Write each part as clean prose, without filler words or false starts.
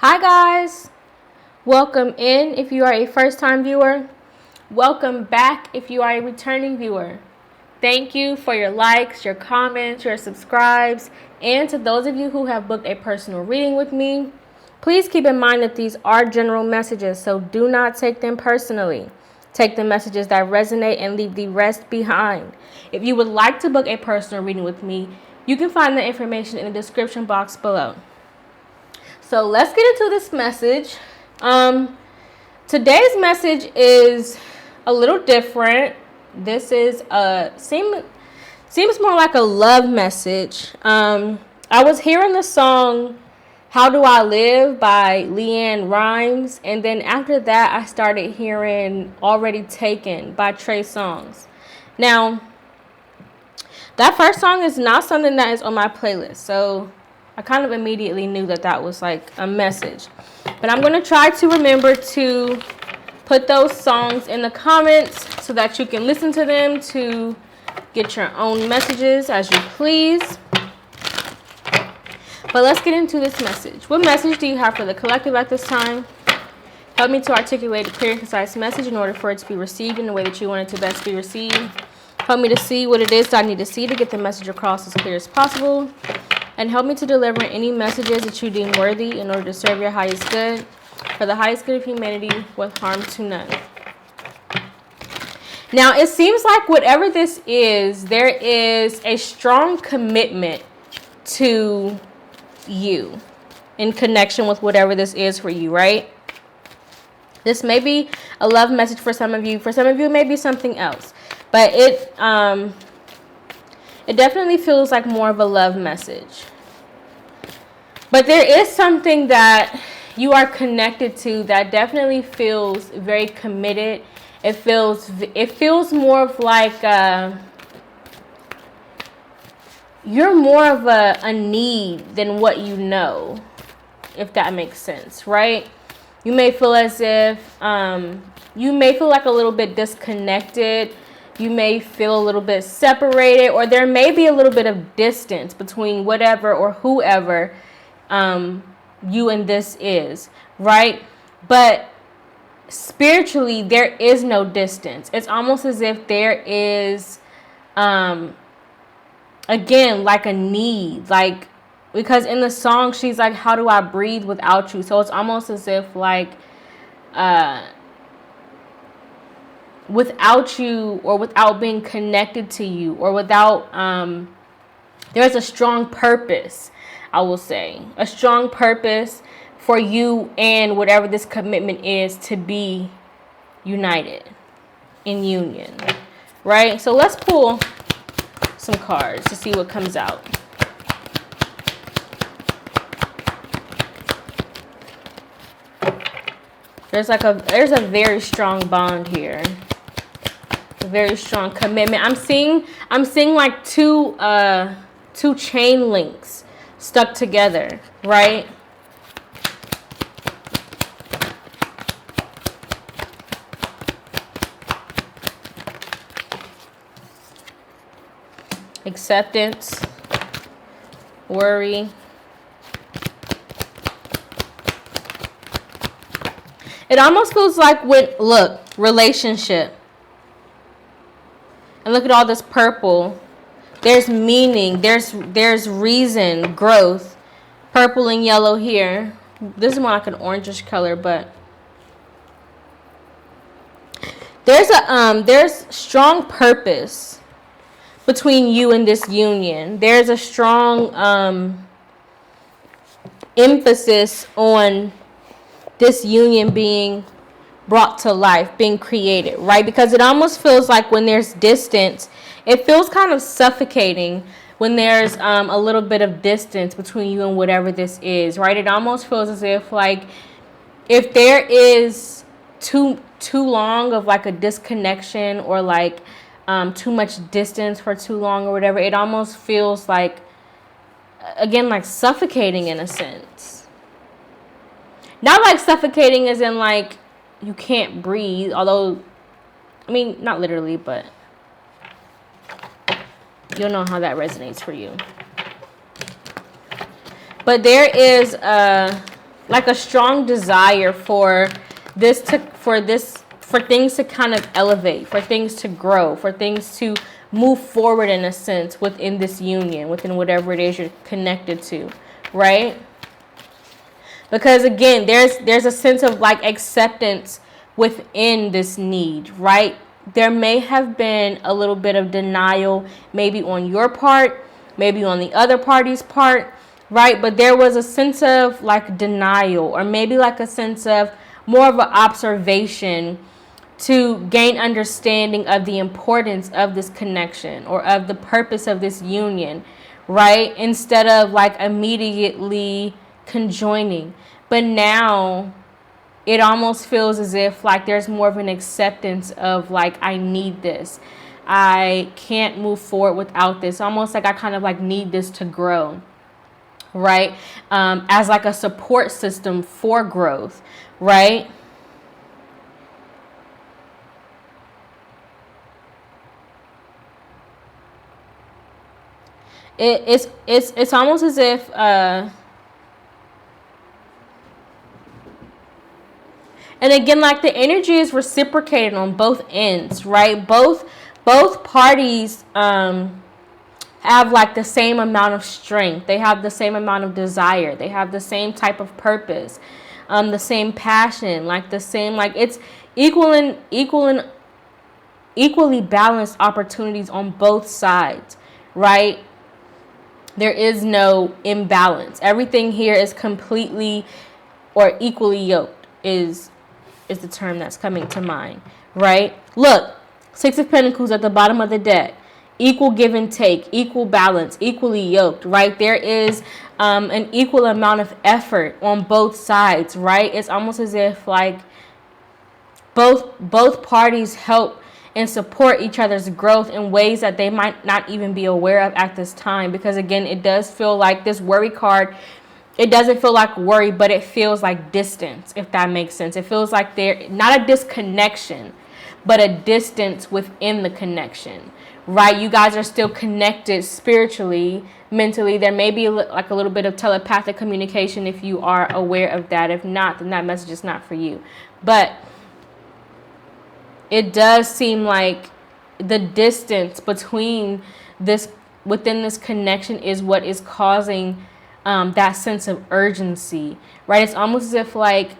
Hi guys, welcome in if you are a first time viewer. Welcome back if you are a returning viewer. Thank you for your likes, your comments, your subscribes, and to those of you who have booked a personal reading with me, please keep in mind that these are general messages, so do not take them personally. Take the messages that resonate and leave the rest behind. If you would like to book a personal reading with me, you can find the information in the description box below. So let's get into this message. Today's message is a little different. This is seems more like a love message. I was hearing the song "How Do I Live" by LeAnn Rimes, and then after that, I started hearing "Already Taken" by Trey Songz. Now, that first song is not something that is on my playlist, so I kind of immediately knew that that was like a message. But I'm going to try to remember to put those songs in the comments so that you can listen to them to get your own messages as you please. But let's get into this message. What message do you have for the collective at this time? Help me to articulate a clear and concise message in order for it to be received in the way that you want it to best be received. Help me to see what it is that I need to see to get the message across as clear as possible. And help me to deliver any messages that you deem worthy in order to serve your highest good, for the highest good of humanity with harm to none. Now, it seems like whatever this is, there is a strong commitment to you in connection with whatever this is for you, right? This may be a love message for some of you. For some of you, it may be something else. But it definitely feels like more of a love message. But there is something that you are connected to that definitely feels very committed. It feels more of like you're more of a need than what you know, if that makes sense, right? You may feel as if you may feel like a little bit disconnected. You may feel a little bit separated, or there may be a little bit of distance between whatever or whoever you and this is, right? But spiritually, there is no distance. It's almost as if there is, again, like a need, like, because in the song, she's like, how do I breathe without you? So it's almost as if like, without you, or without being connected to you, or without, there's a strong purpose, I will say, a strong purpose for you and whatever this commitment is to be united in union, right? So let's pull some cards to see what comes out. There's a very strong bond here. A very strong commitment. I'm seeing like two chain links stuck together, right? Acceptance, worry. It almost feels like relationship. And look at all this purple. There's meaning, there's reason, growth. Purple and yellow here. This is more like an orangish color, but there's strong purpose between you and this union. There's a strong emphasis on this union being brought to life, being created, right? Because it almost feels like when there's distance, it feels kind of suffocating when there's a little bit of distance between you and whatever this is, right? It almost feels as if like if there is too long of like a disconnection, or like too much distance for too long or whatever, it almost feels like, again, like suffocating in a sense. Not like suffocating as in like you can't breathe, although, I mean, not literally, but you'll know how that resonates for you. But there is like a strong desire for things to kind of elevate, for things to grow, for things to move forward in a sense within this union, within whatever it is you're connected to, right? Because again, there's a sense of like acceptance within this need, right? There may have been a little bit of denial, maybe on your part, maybe on the other party's part, right? But there was a sense of like denial, or maybe like a sense of more of an observation to gain understanding of the importance of this connection or of the purpose of this union, right? Instead of like immediately conjoining. But now it almost feels as if like there's more of an acceptance of like, I need this. I can't move forward without this. Almost like I kind of like need this to grow, right? As like a support system for growth, right? It's almost as if and again, like the energy is reciprocated on both ends, right? Both parties have like the same amount of strength. They have the same amount of desire. They have the same type of purpose, the same passion, like the same, like it's equally balanced opportunities on both sides, right? There is no imbalance. Everything here is completely or equally yoked is the term that's coming to mind, right? Look, Six of Pentacles at the bottom of the deck. Equal give and take, equal balance, equally yoked, right? There is an equal amount of effort on both sides, right? It's almost as if like both parties help and support each other's growth in ways that they might not even be aware of at this time. Because again, it does feel like this worry card, it doesn't feel like worry, but it feels like distance, if that makes sense. It feels like they're not a disconnection, but a distance within the connection, right? You guys are still connected spiritually, mentally. There may be like a little bit of telepathic communication if you are aware of that. If not, then that message is not for you. But it does seem like the distance between within this connection is what is causing that sense of urgency, right? It's almost as if like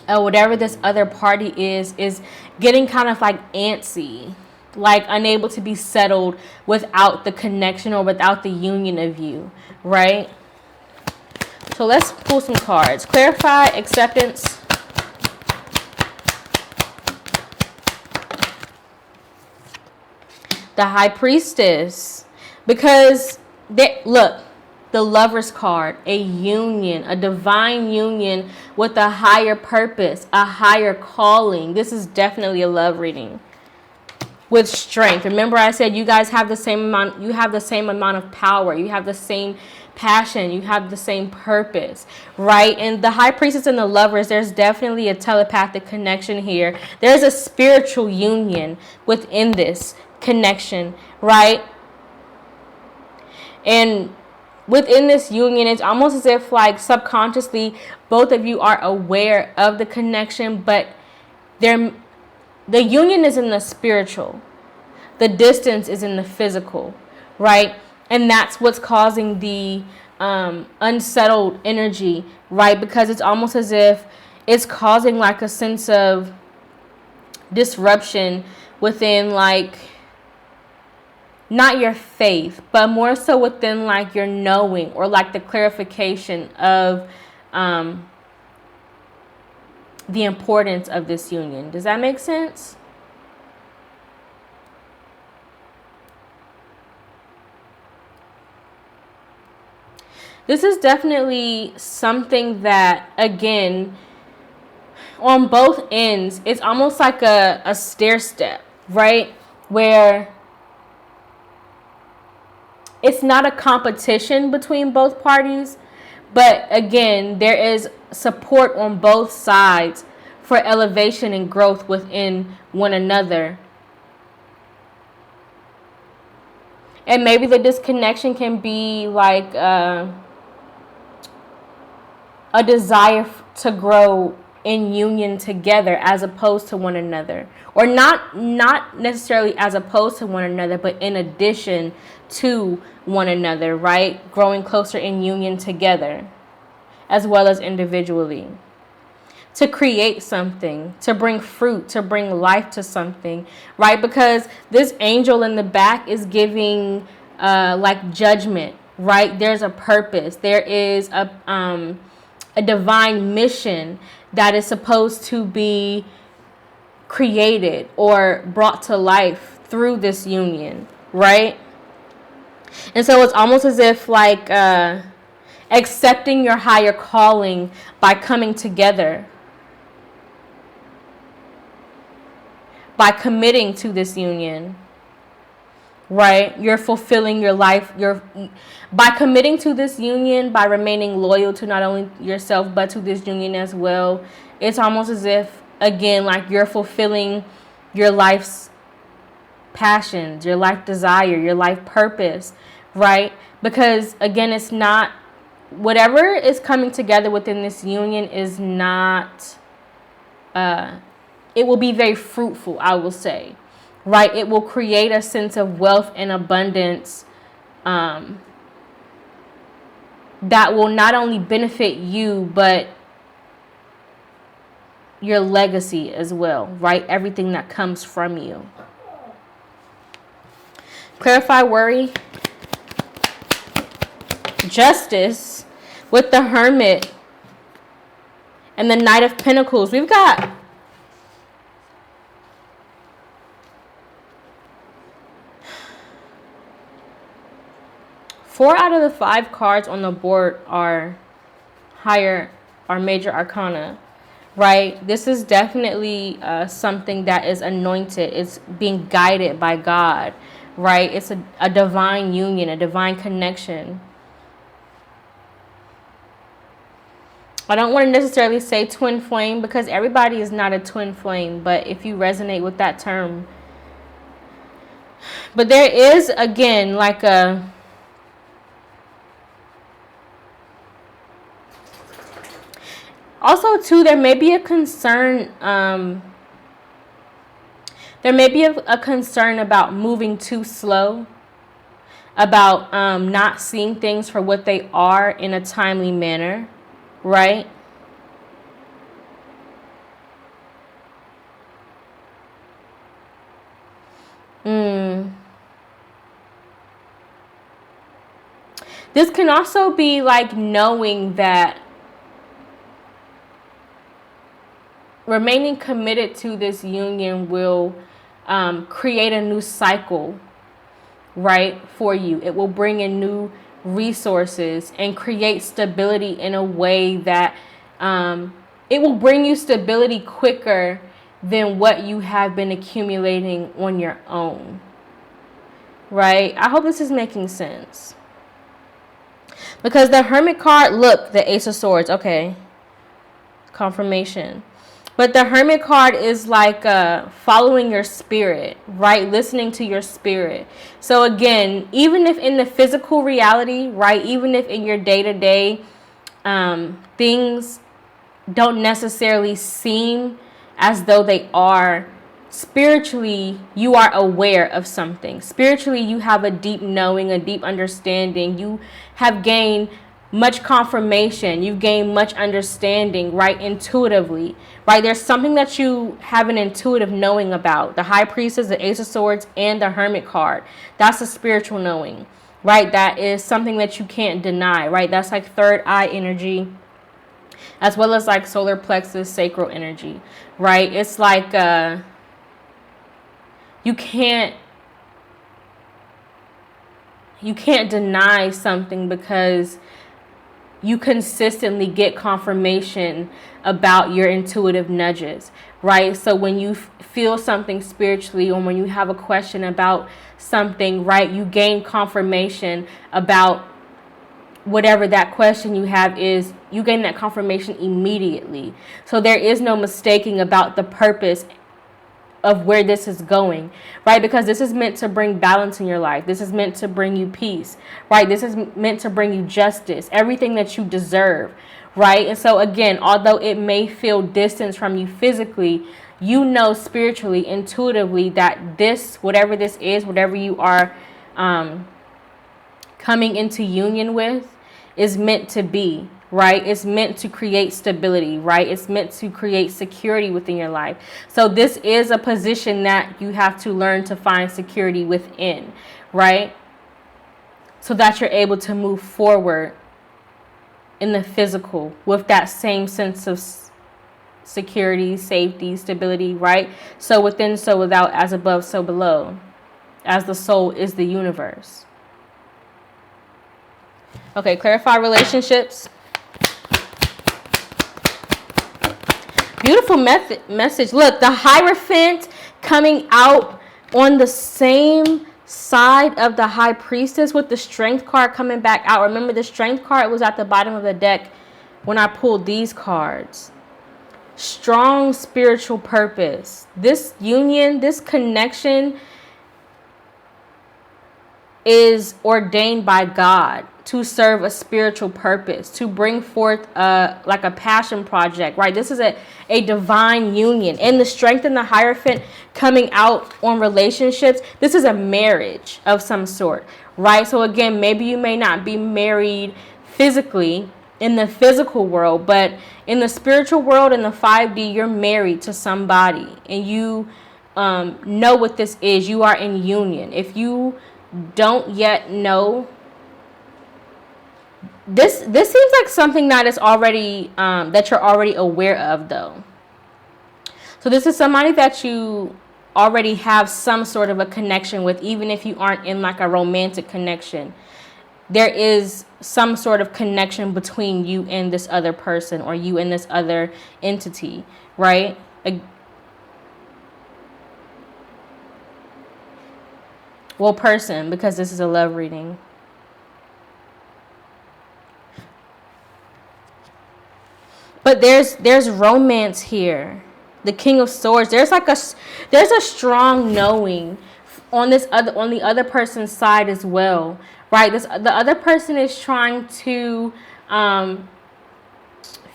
whatever this other party is getting kind of like antsy, like unable to be settled without the connection or without the union of you, right? So let's pull some cards. Clarify, acceptance. The High Priestess. Because look, the Lover's card, a union, a divine union with a higher purpose, a higher calling. This is definitely a love reading with strength. Remember I said you guys have the same amount, you have the same amount of power, you have the same passion, you have the same purpose, right? And the High Priestess and the Lovers, there's definitely a telepathic connection here. There's a spiritual union within this connection, right? And within this union, it's almost as if like subconsciously both of you are aware of the connection, but the union is in the spiritual, the distance is in the physical, right? And that's what's causing the unsettled energy, right? Because it's almost as if it's causing like a sense of disruption within like not your faith, but more so within like your knowing or like the clarification of the importance of this union. Does that make sense? This is definitely something that, again, on both ends, it's almost like a stair step, right? Where it's not a competition between both parties, but again, there is support on both sides for elevation and growth within one another. And maybe the disconnection can be like a desire to grow in union together as opposed to one another, or not necessarily as opposed to one another, but in addition to one another, right? Growing closer in union together as well as individually, to create something, to bring fruit, to bring life to something, right? Because this angel in the back is giving like judgment, right? There's a purpose. There is a divine mission that is supposed to be created or brought to life through this union, right? And so it's almost as if like accepting your higher calling by coming together, by committing to this union, right? You're fulfilling your life. By committing to this union, by remaining loyal to not only yourself but to this union as well. It's almost as if, again, like you're fulfilling your life's passions, your life desire, your life purpose, right? Because again, it's not, whatever is coming together within this union is not, it will be very fruitful, I will say, right? It will create a sense of wealth and abundance that will not only benefit you, but your legacy as well, right? Everything that comes from you. Clarify worry. Justice with the Hermit and the Knight of Pentacles. We've got four out of the 5 cards on the board are major arcana, right? This is definitely something that is anointed. It's being guided by God, right? It's a divine union, a divine connection. I don't want to necessarily say twin flame because everybody is not a twin flame, but if you resonate with that term. But there is, again, like a... Also, too, there may be a concern... there may be a concern about moving too slow, about not seeing things for what they are in a timely manner. Right? This can also be like knowing that remaining committed to this union will create a new cycle, right, for you. It will bring in new resources and create stability in a way that it will bring you stability quicker than what you have been accumulating on your own, right? I hope this is making sense, because the Hermit card, look, the Ace of Swords, okay, confirmation. But the Hermit card is like following your spirit, right? Listening to your spirit. So again, even if in the physical reality, right, even if in your day-to-day things don't necessarily seem as though they are, spiritually, you are aware of something. Spiritually, you have a deep knowing, a deep understanding. You have gained much confirmation. You've gained much understanding, right? Intuitively, right? There's something that you have an intuitive knowing about. The High Priestess, the Ace of Swords, and the Hermit card. That's a spiritual knowing, right? That is something that you can't deny, right? That's like third eye energy, as well as like solar plexus, sacral energy, right? It's like you can't deny something because you consistently get confirmation about your intuitive nudges, right? So when you feel something spiritually, or when you have a question about something, right, you gain confirmation about whatever that question you have is. You gain that confirmation immediately. So there is no mistaking about the purpose of where this is going, right? Because this is meant to bring balance in your life. This is meant to bring you peace, right? This is meant to bring you justice, everything that you deserve, right? And so again, although it may feel distance from you physically, you know spiritually, intuitively that this, whatever this is, whatever you are coming into union with, is meant to be, right? It's meant to create stability, right? It's meant to create security within your life. So this is a position that you have to learn to find security within, right? So that you're able to move forward in the physical with that same sense of security, safety, stability, right? So within, so without, as above, so below, as the soul is the universe. Okay, clarify relationships. Beautiful message. Look, the Hierophant coming out on the same side of the High Priestess with the Strength card coming back out. Remember, the Strength card was at the bottom of the deck when I pulled these cards. Strong spiritual purpose. This union, this connection is ordained by God to serve a spiritual purpose, to bring forth like a passion project, right? This is a divine union. And the Strength and the Hierophant coming out on relationships, this is a marriage of some sort, right? So again, maybe you may not be married physically in the physical world, but in the spiritual world, in the 5D, you're married to somebody, and you know what this is. You are in union. If you don't yet know, this seems like something that is already that you're already aware of, though. So this is somebody that you already have some sort of a connection with, even if you aren't in like a romantic connection. There is some sort of connection between you and this other person, or you and this other entity, right? Well, person, because this is a love reading. But there's romance here. The King of Swords. There's a strong knowing on the other person's side as well, right? The other person is trying to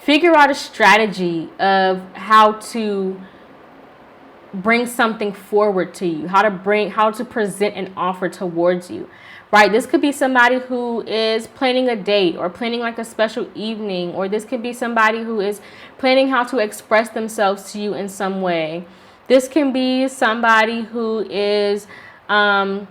figure out a strategy of how to bring something forward to you, how to present an offer towards you, right? This could be somebody who is planning a date or planning like a special evening, or this could be somebody who is planning how to express themselves to you in some way. This can be somebody who is trying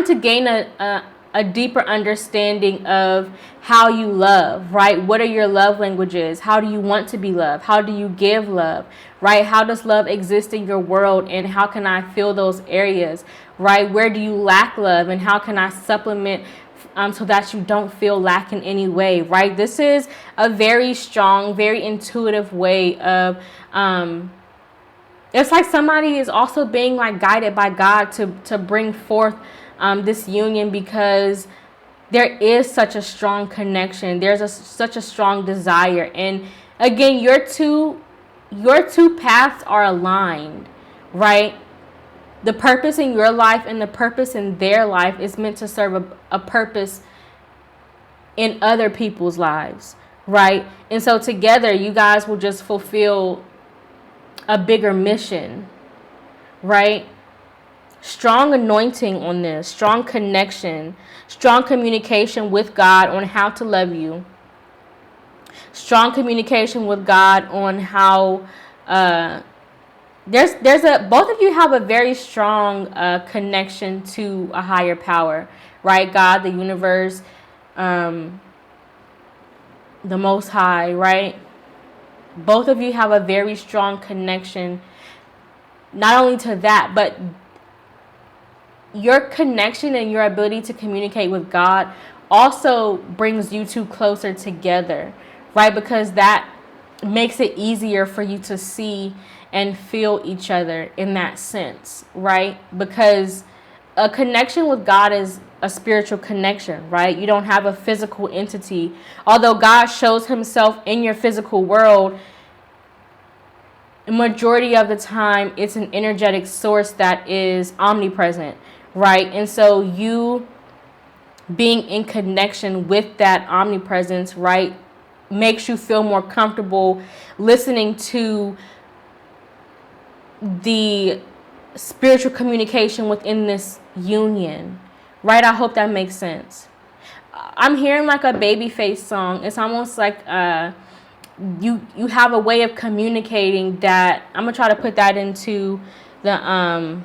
to gain a deeper understanding of how you love, right? What are your love languages? How do you want to be loved? How do you give love, right? How does love exist in your world, and how can I fill those areas, right? Where do you lack love, and how can I supplement so that you don't feel lack in any way, right? This is a very strong, very intuitive way of it's like somebody is also being like guided by God to bring forth this union, because there is such a strong connection. There's such a strong desire. And again, your two paths are aligned, right? The purpose in your life and the purpose in their life is meant to serve a purpose in other people's lives, right? And so together, you guys will just fulfill a bigger mission, right? Strong anointing on this, strong connection, strong communication with God on how to love you, strong communication with God on how both of you have a very strong connection to a higher power, right? God, the universe, the Most High, right? Both of you have a very strong connection, not only to that, but your connection and your ability to communicate with God also brings you two closer together, right? Because that makes it easier for you to see and feel each other in that sense, right? Because a connection with God is a spiritual connection, right? You don't have a physical entity. Although God shows himself in your physical world, majority of the time, it's an energetic source that is omnipresent, right? And so you being in connection with that omnipresence, right, makes you feel more comfortable listening to the spiritual communication within this union, right? I hope that makes sense. I'm hearing like a Babyface song. It's almost like you have a way of communicating that. I'm gonna try to put that into the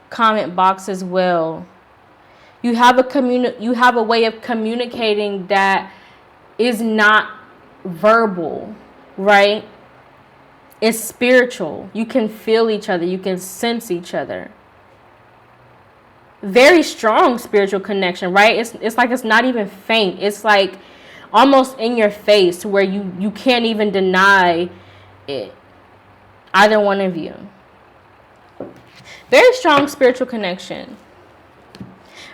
comment box as well. You have a way of communicating that is not verbal, right? It's spiritual. You can feel each other. You can sense each other. Very strong spiritual connection, right? It's like it's not even faint. It's like almost in your face where you can't even deny it. Either one of you. Very strong spiritual connection.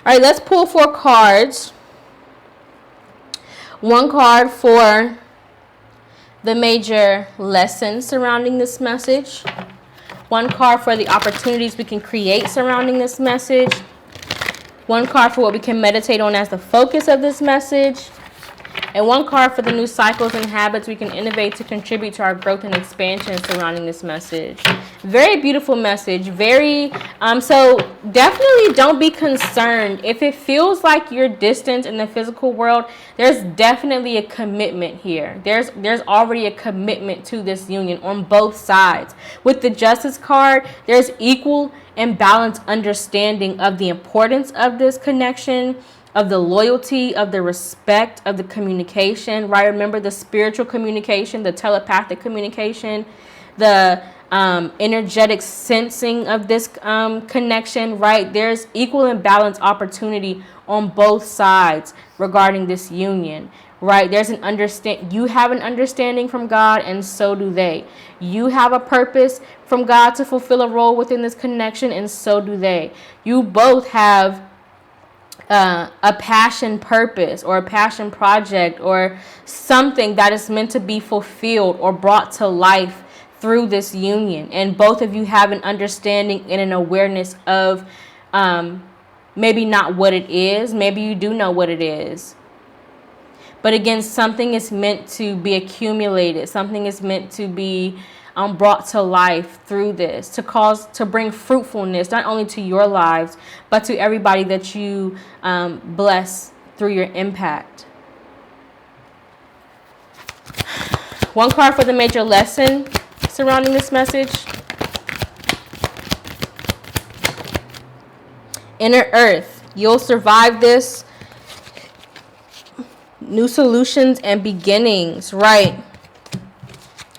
All right, let's pull 4 cards. 1 card for the major lessons surrounding this message. 1 card for the opportunities we can create surrounding this message. 1 card for what we can meditate on as the focus of this message. And 1 card for the new cycles and habits we can innovate to contribute to our growth and expansion surrounding this message. Very beautiful message. So definitely don't be concerned. If it feels like you're distant in the physical world, there's definitely a commitment here. There's already a commitment to this union on both sides. With the Justice card, there's equal and balanced understanding of the importance of this connection, of the loyalty, of the respect, of the communication, right? Remember the spiritual communication, the telepathic communication, the energetic sensing of this connection, right? There's equal and balanced opportunity on both sides regarding this union, right? You have an understanding from God, and so do they. You have a purpose from God to fulfill a role within this connection, and so do they. You both have a passion purpose or a passion project or something that is meant to be fulfilled or brought to life through this union. And both of you have an understanding and an awareness of maybe not what it is. Maybe you do know what it is. But again, something is meant to be accumulated. Something is meant to be brought to life through this, to bring fruitfulness, not only to your lives, but to everybody that you bless through your impact. 1 card for the major lesson surrounding this message. Inner Earth. You'll survive this. New solutions and beginnings, right?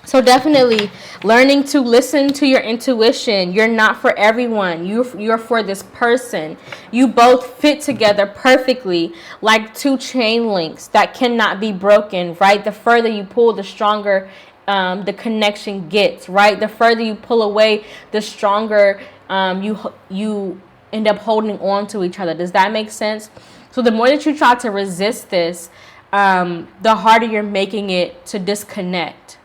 So definitely learning to listen to your intuition. You're not for everyone. You're for this person. You both fit together perfectly like 2 chain links that cannot be broken, right? The further you pull, the stronger the connection gets, right? The further you pull away, the stronger you end up holding on to each other. Does that make sense? So the more that you try to resist this, the harder you're making it to disconnect.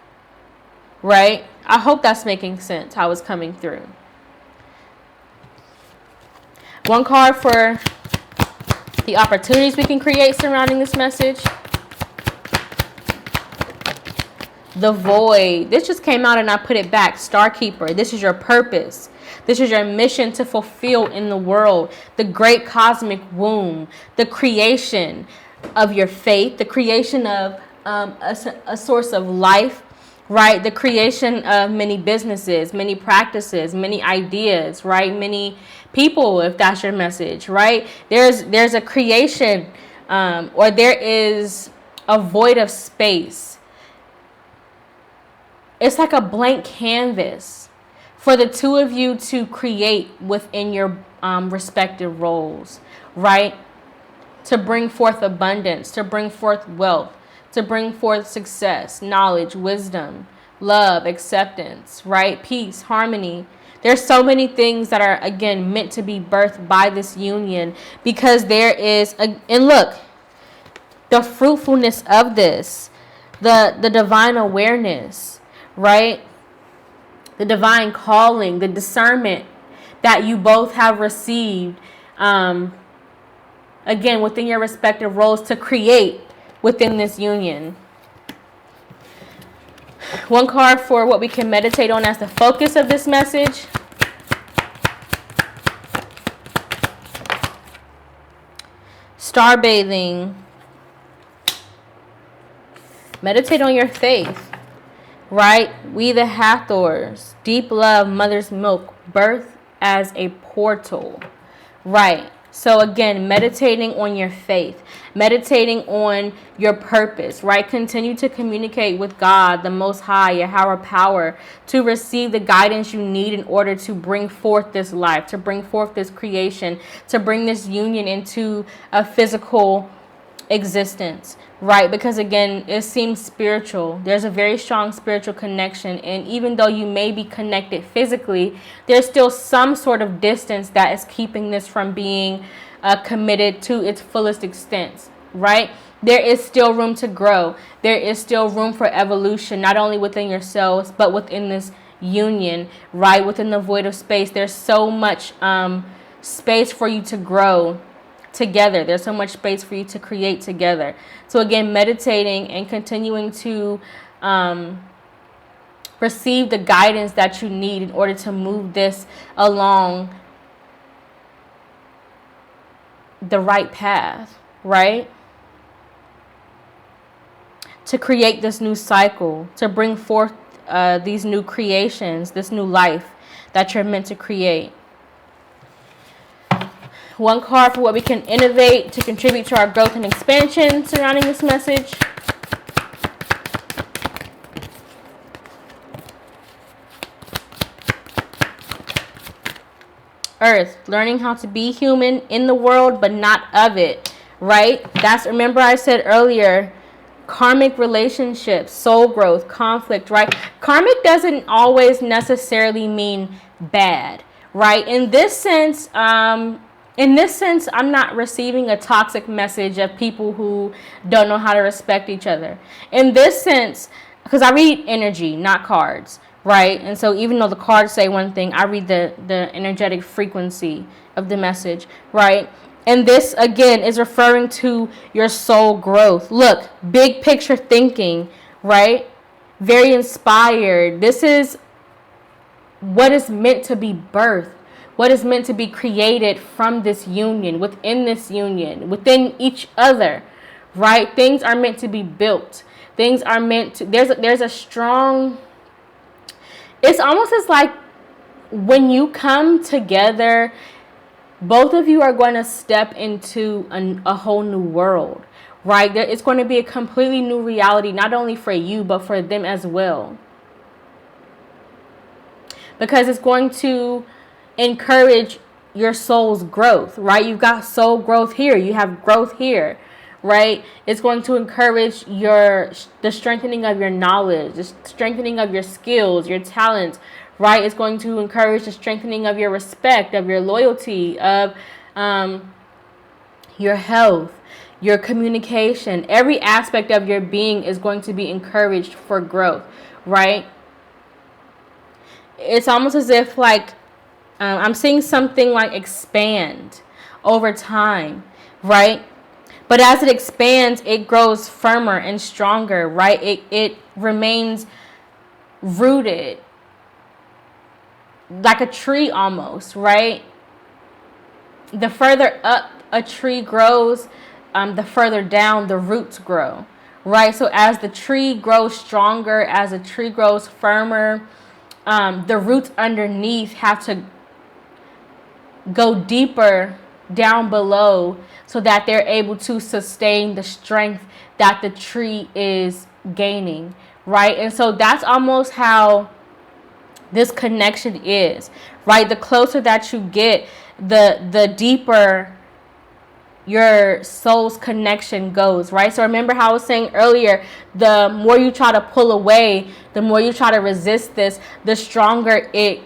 Right? I hope that's making sense, how it's coming through. 1 card for the opportunities we can create surrounding this message. The Void. This just came out and I put it back. Starkeeper. This is your purpose. This is your mission to fulfill in the world. The great cosmic womb. The creation of your faith. The creation of a source of life. Right, the creation of many businesses, many practices, many ideas, right? Many people, if that's your message, right? There's a creation, or there is a void of space. It's like a blank canvas for the 2 of you to create within your respective roles, right? To bring forth abundance, to bring forth wealth, to bring forth success, knowledge, wisdom, love, acceptance, right? Peace, harmony. There's so many things that are, again, meant to be birthed by this union because there is, and look, the fruitfulness of this, the divine awareness, right? The divine calling, the discernment that you both have received, again, within your respective roles to create within this union. One card for what we can meditate on as the focus of this message. Starbathing. Meditate on your faith, right? We the Hathors. Deep love, mother's milk. Birth as a portal, right? So again, meditating on your faith, meditating on your purpose, right? Continue to communicate with God, the Most High, your higher power, to receive the guidance you need in order to bring forth this life, to bring forth this creation, to bring this union into a physical existence, right? Because again, it seems spiritual. There's a very strong spiritual connection, and even though you may be connected physically, there's still some sort of distance that is keeping this from being committed to its fullest extent, right? There is still room to grow. There is still room for evolution, not only within yourselves, but within this union, right? Within the void of space, there's so much space for you to grow together. There's so much space for you to create together. So again, meditating and continuing to receive the guidance that you need in order to move this along the right path, right? To create this new cycle, to bring forth these new creations, this new life that you're meant to create. One card for what we can innovate to contribute to our growth and expansion surrounding this message. Earth, learning how to be human in the world but not of it, right? Remember I said earlier, karmic relationships, soul growth, conflict, right? Karmic doesn't always necessarily mean bad, right? In this sense, I'm not receiving a toxic message of people who don't know how to respect each other. In this sense, because I read energy, not cards, right? And so even though the cards say one thing, I read the energetic frequency of the message, right? And this, again, is referring to your soul growth. Look, big picture thinking, right? Very inspired. This is what is meant to be birthed. What is meant to be created from this union, within each other, right? Things are meant to be built. Things are meant to, there's a strong, it's almost as like when you come together, both of you are going to step into a whole new world, right? It's going to be a completely new reality, not only for you, but for them as well. Because it's going to encourage your soul's growth, right? You've got soul growth here. You have growth here, right? It's going to encourage the strengthening of your knowledge, the strengthening of your skills, your talents, right? It's going to encourage the strengthening of your respect, of your loyalty, of your health, your communication. Every aspect of your being is going to be encouraged for growth, right? It's almost as if like I'm seeing something like expand over time, right? But as it expands, it grows firmer and stronger, right? It remains rooted like a tree almost, right? The further up a tree grows, the further down the roots grow, right? So as the tree grows stronger, as the tree grows firmer, the roots underneath have to go deeper down below so that they're able to sustain the strength that the tree is gaining, right? And so that's almost how this connection is, right? The closer that you get, the deeper your soul's connection goes, right? So remember how I was saying earlier, the more you try to pull away, the more you try to resist this, the stronger it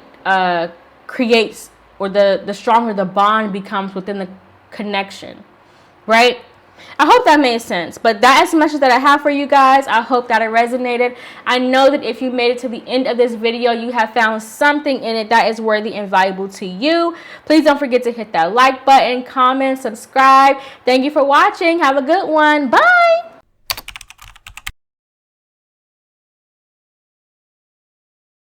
creates, or the stronger the bond becomes within the connection, right? I hope that made sense. But that is the message that I have for you guys. I hope that it resonated. I know that if you made it to the end of this video, you have found something in it that is worthy and valuable to you. Please don't forget to hit that like button, comment, subscribe. Thank you for watching. Have a good one. Bye.